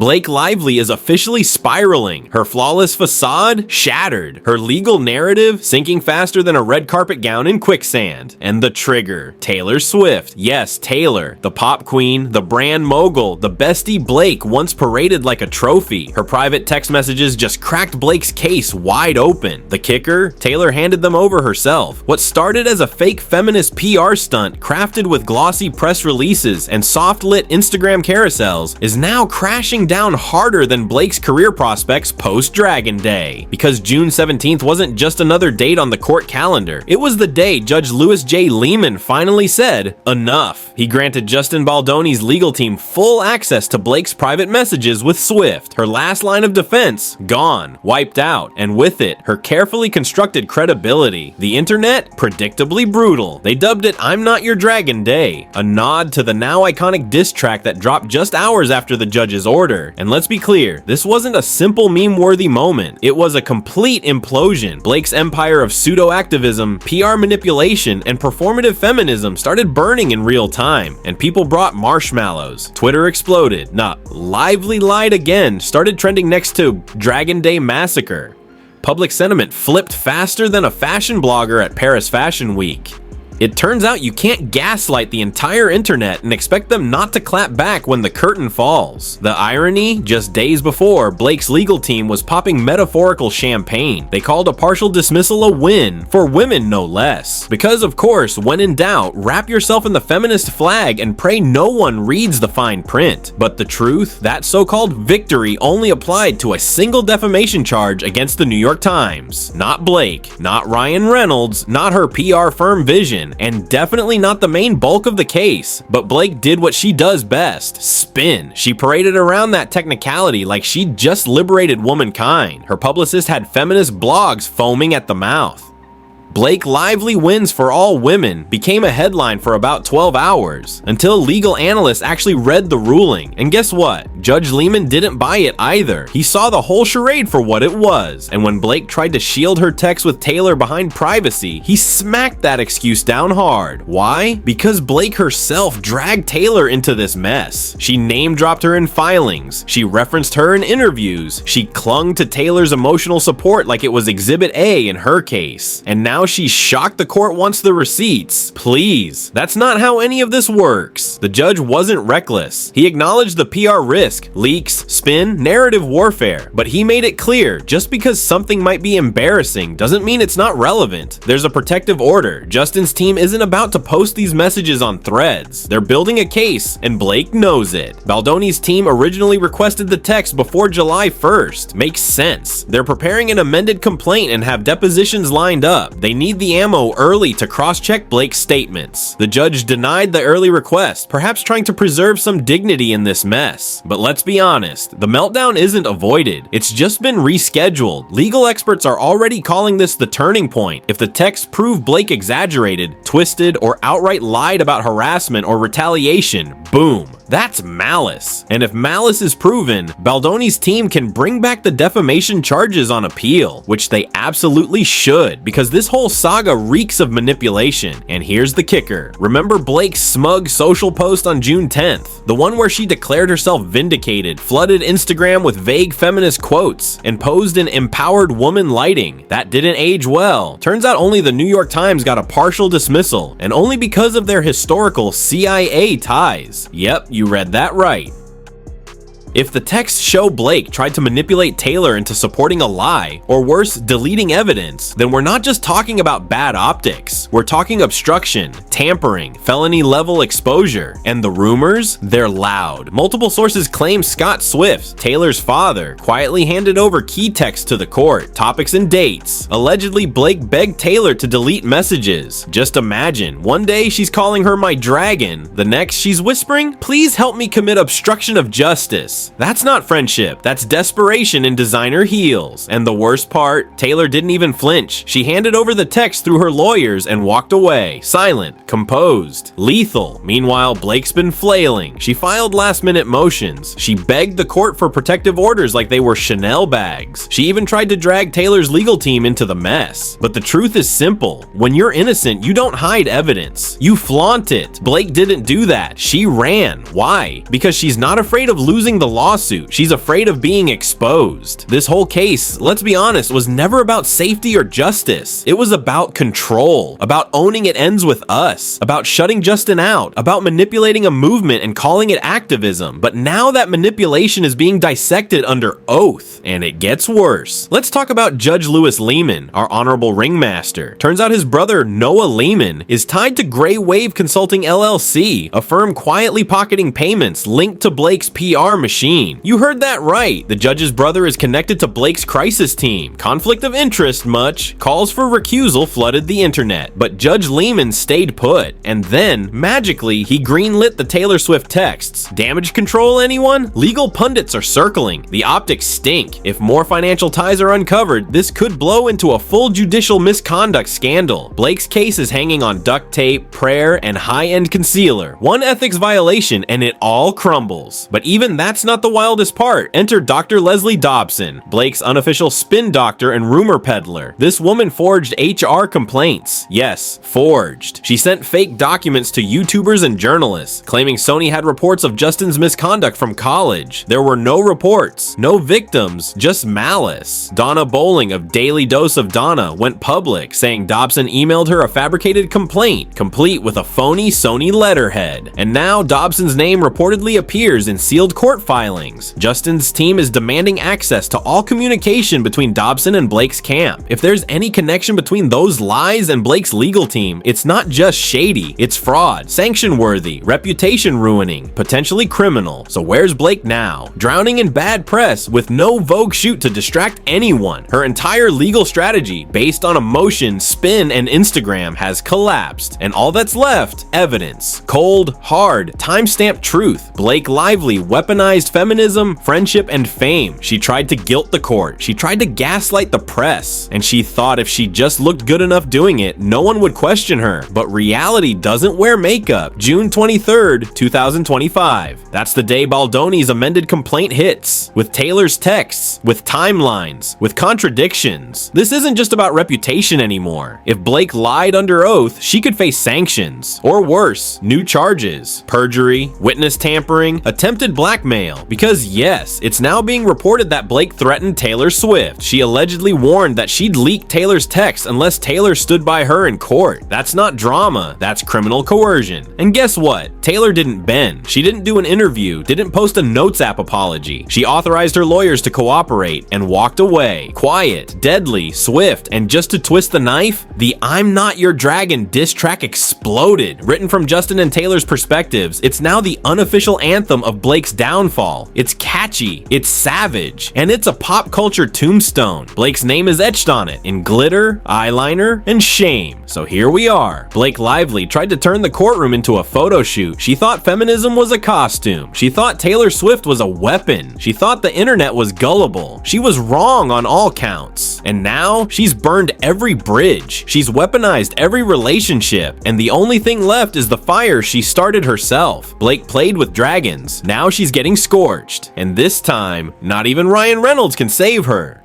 Blake Lively is officially spiraling, her flawless facade shattered, her legal narrative sinking faster than a red carpet gown in quicksand. And the trigger, Taylor Swift. Yes, Taylor, the pop queen, the brand mogul, the bestie Blake once paraded like a trophy. Her private text messages just cracked Blake's case wide open. The kicker, Taylor handed them over herself. What started as a fake feminist PR stunt crafted with glossy press releases and soft-lit Instagram carousels is now crashing down harder than Blake's career prospects post-Dragon Day. Because June 17th wasn't just another date on the court calendar, it was the day Judge Louis J. Lehman finally said, enough. He granted Justin Baldoni's legal team full access to Blake's private messages with Swift. Her last line of defense, gone, wiped out, and with it, her carefully constructed credibility. The internet, predictably brutal. They dubbed it I'm Not Your Dragon Day, a nod to the now iconic diss track that dropped just hours after the judge's order. And let's be clear, this wasn't a simple meme-worthy moment. It was a complete implosion. Blake's empire of pseudo-activism, PR manipulation, and performative feminism started burning in real time, and people brought marshmallows. Twitter exploded. Lively lied again started trending next to Dragon Day Massacre. Public sentiment flipped faster than a fashion blogger at Paris Fashion Week. It turns out you can't gaslight the entire internet and expect them not to clap back when the curtain falls. The irony, just days before, Blake's legal team was popping metaphorical champagne. They called a partial dismissal a win, for women no less. Because of course, when in doubt, wrap yourself in the feminist flag and pray no one reads the fine print. But the truth, that so-called victory only applied to a single defamation charge against the New York Times. Not Blake, not Ryan Reynolds, not her PR firm Vision, and definitely not the main bulk of the case. But Blake did what she does best, spin. She paraded around that technicality like she'd just liberated womankind. Her publicist had feminist blogs foaming at the mouth. Blake Lively wins for all women became a headline for about 12 hours, until legal analysts actually read the ruling. And guess what? Judge Lehman didn't buy it either. He saw the whole charade for what it was. And when Blake tried to shield her text with Taylor behind privacy, he smacked that excuse down hard. Why? Because Blake herself dragged Taylor into this mess. She name-dropped her in filings. She referenced her in interviews. She clung to Taylor's emotional support like it was Exhibit A in her case. And now she's shocked the court wants the receipts. Please, that's not how any of this works. The judge wasn't reckless. He acknowledged the PR risk, leaks, spin, narrative warfare, but he made it clear just because something might be embarrassing doesn't mean it's not relevant. There's a protective order. Justin's team isn't about to post these messages on threads. They're building a case, and Blake knows it. Baldoni's team originally requested the text before July 1st. Makes sense. They're preparing an amended complaint and have depositions lined up. They need the ammo early to cross-check Blake's statements. The judge denied the early request, perhaps trying to preserve some dignity in this mess. But let's be honest, the meltdown isn't avoided. It's just been rescheduled. Legal experts are already calling this the turning point. If the texts prove Blake exaggerated, twisted, or outright lied about harassment or retaliation, boom. That's malice. And if malice is proven, Baldoni's team can bring back the defamation charges on appeal, which they absolutely should, because this whole saga reeks of manipulation. And here's the kicker. Remember Blake's smug social post on June 10th? The one where she declared herself vindicated, flooded Instagram with vague feminist quotes, and posed in empowered woman lighting. That didn't age well. Turns out only the New York Times got a partial dismissal, and only because of their historical CIA ties. Yep, you read that right. If the texts show Blake tried to manipulate Taylor into supporting a lie, or worse, deleting evidence, then we're not just talking about bad optics. We're talking obstruction, tampering, felony-level exposure. And the rumors? They're loud. Multiple sources claim Scott Swift, Taylor's father, quietly handed over key texts to the court, topics and dates. Allegedly, Blake begged Taylor to delete messages. Just imagine, one day she's calling her my dragon, the next she's whispering, "Please help me commit obstruction of justice." That's not friendship, that's desperation in designer heels. And the worst part, Taylor didn't even flinch. She handed over the text through her lawyers and walked away, silent, composed, lethal. Meanwhile, Blake's been flailing. She filed last-minute motions. She begged the court for protective orders like they were Chanel bags. She even tried to drag Taylor's legal team into the mess. But the truth is simple. When you're innocent, you don't hide evidence. You flaunt it. Blake didn't do that. She ran. Why? Because she's not afraid of losing the lawsuit. She's afraid of being exposed. This whole case, let's be honest, was never about safety or justice. It was about control, about owning it ends with us, about shutting Justin out, about manipulating a movement and calling it activism. But now that manipulation is being dissected under oath, and it gets worse. Let's talk about Judge Lewis Lehman, our honorable ringmaster. Turns out his brother, Noah Lehman, is tied to Gray Wave Consulting LLC, a firm quietly pocketing payments linked to Blake's PR machine. You heard that right. The judge's brother is connected to Blake's crisis team. Conflict of interest much. Calls for recusal flooded the internet, but Judge Lehman stayed put, and then, magically, he greenlit the Taylor Swift texts. Damage control, anyone? Legal pundits are circling. The optics stink. If more financial ties are uncovered, this could blow into a full judicial misconduct scandal. Blake's case is hanging on duct tape, prayer, and high-end concealer. One ethics violation and it all crumbles. But even that's not the wildest part. Enter Dr. Leslie Dobson, Blake's unofficial spin doctor and rumor peddler. This woman forged HR complaints. Yes, forged. She sent fake documents to YouTubers and journalists, claiming Sony had reports of Justin's misconduct from college. There were no reports, no victims, just malice. Donna Bowling of Daily Dose of Donna went public, saying Dobson emailed her a fabricated complaint, complete with a phony Sony letterhead. And now Dobson's name reportedly appears in sealed court filings. Justin's team is demanding access to all communication between Dobson and Blake's camp. If there's any connection between those lies and Blake's legal team, it's not just shady, it's fraud, sanction-worthy, reputation-ruining, potentially criminal. So where's Blake now? Drowning in bad press with no Vogue shoot to distract anyone. Her entire legal strategy, based on emotion, spin, and Instagram, has collapsed. And all that's left, evidence. Cold, hard, time-stamped truth. Blake Lively weaponized feminism, friendship, and fame. She tried to guilt the court. She tried to gaslight the press. And she thought if she just looked good enough doing it, no one would question her. But reality doesn't wear makeup. June 23rd, 2025. That's the day Baldoni's amended complaint hits. With Taylor's texts, with timelines, with contradictions. This isn't just about reputation anymore. If Blake lied under oath, she could face sanctions. Or worse, new charges. Perjury, witness tampering, attempted blackmail. Because yes, it's now being reported that Blake threatened Taylor Swift. She allegedly warned that she'd leak Taylor's text unless Taylor stood by her in court. That's not drama, that's criminal coercion. And guess what? Taylor didn't bend. She didn't do an interview, didn't post a Notes app apology. She authorized her lawyers to cooperate and walked away. Quiet, deadly, swift, and just to twist the knife, the I'm Not Your Dragon diss track exploded. Written from Justin and Taylor's perspectives, it's now the unofficial anthem of Blake's downfall. It's catchy, it's savage, and it's a pop culture tombstone. Blake's name is etched on it in glitter, eyeliner, and shame. So here we are. Blake Lively tried to turn the courtroom into a photo shoot. She thought feminism was a costume. She thought Taylor Swift was a weapon. She thought the internet was gullible. She was wrong on all counts. And now she's burned every bridge. She's weaponized every relationship. And the only thing left is the fire she started herself. Blake played with dragons. Now she's getting scorched. And this time, not even Ryan Reynolds can save her.